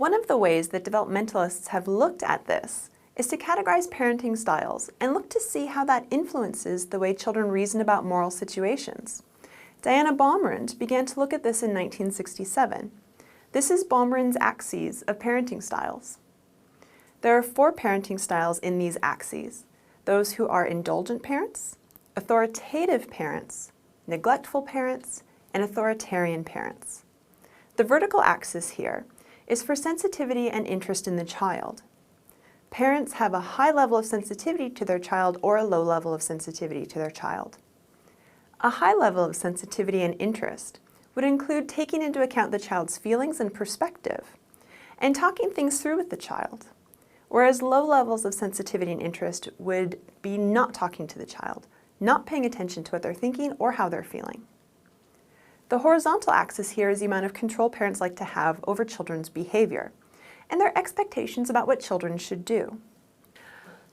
One of the ways that developmentalists have looked at this is to categorize parenting styles and look to see how that influences the way children reason about moral situations. Diana Baumrind began to look at this in 1967. This is Baumrind's axes of parenting styles. There are 4 parenting styles in these axes: those who are indulgent parents, authoritative parents, neglectful parents, and authoritarian parents. The vertical axis here is for sensitivity and interest in the child. Parents have a high level of sensitivity to their child or a low level of sensitivity to their child. A high level of sensitivity and interest would include taking into account the child's feelings and perspective and talking things through with the child, whereas low levels of sensitivity and interest would be not talking to the child, not paying attention to what they're thinking or how they're feeling. The horizontal axis here is the amount of control parents like to have over children's behavior and their expectations about what children should do.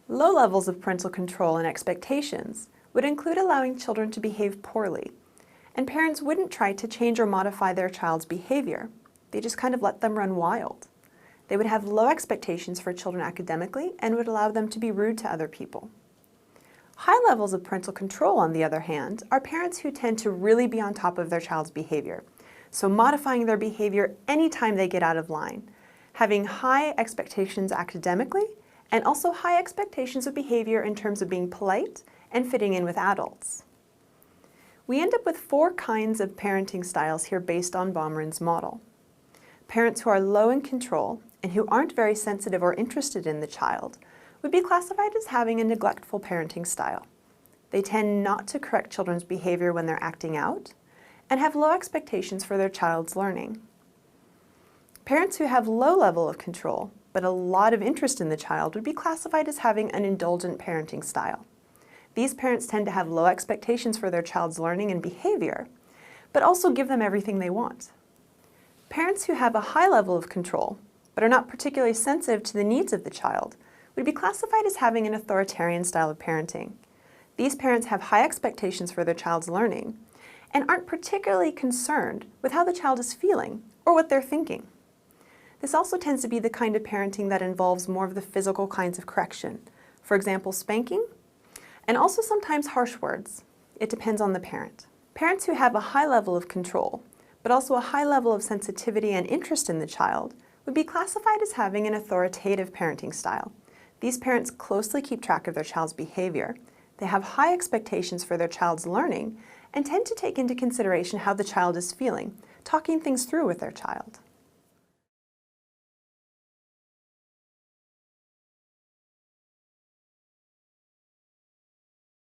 Low levels of parental control and expectations would include allowing children to behave poorly, and parents wouldn't try to change or modify their child's behavior. They just kind of let them run wild. They would have low expectations for children academically and would allow them to be rude to other people. High levels of parental control, on the other hand, are parents who tend to really be on top of their child's behavior, so modifying their behavior anytime they get out of line, having high expectations academically, and also high expectations of behavior in terms of being polite and fitting in with adults. We end up with 4 kinds of parenting styles here based on Baumrind's model. Parents who are low in control and who aren't very sensitive or interested in the child would be classified as having a neglectful parenting style. They tend not to correct children's behavior when they're acting out and have low expectations for their child's learning. Parents who have low level of control but a lot of interest in the child would be classified as having an indulgent parenting style. These parents tend to have low expectations for their child's learning and behavior, but also give them everything they want. Parents who have a high level of control but are not particularly sensitive to the needs of the child would be classified as having an authoritarian style of parenting. These parents have high expectations for their child's learning and aren't particularly concerned with how the child is feeling or what they're thinking. This also tends to be the kind of parenting that involves more of the physical kinds of correction, for example, spanking, and also sometimes harsh words. It depends on the parent. Parents who have a high level of control, but also a high level of sensitivity and interest in the child, would be classified as having an authoritative parenting style. These parents closely keep track of their child's behavior, they have high expectations for their child's learning, and tend to take into consideration how the child is feeling, talking things through with their child.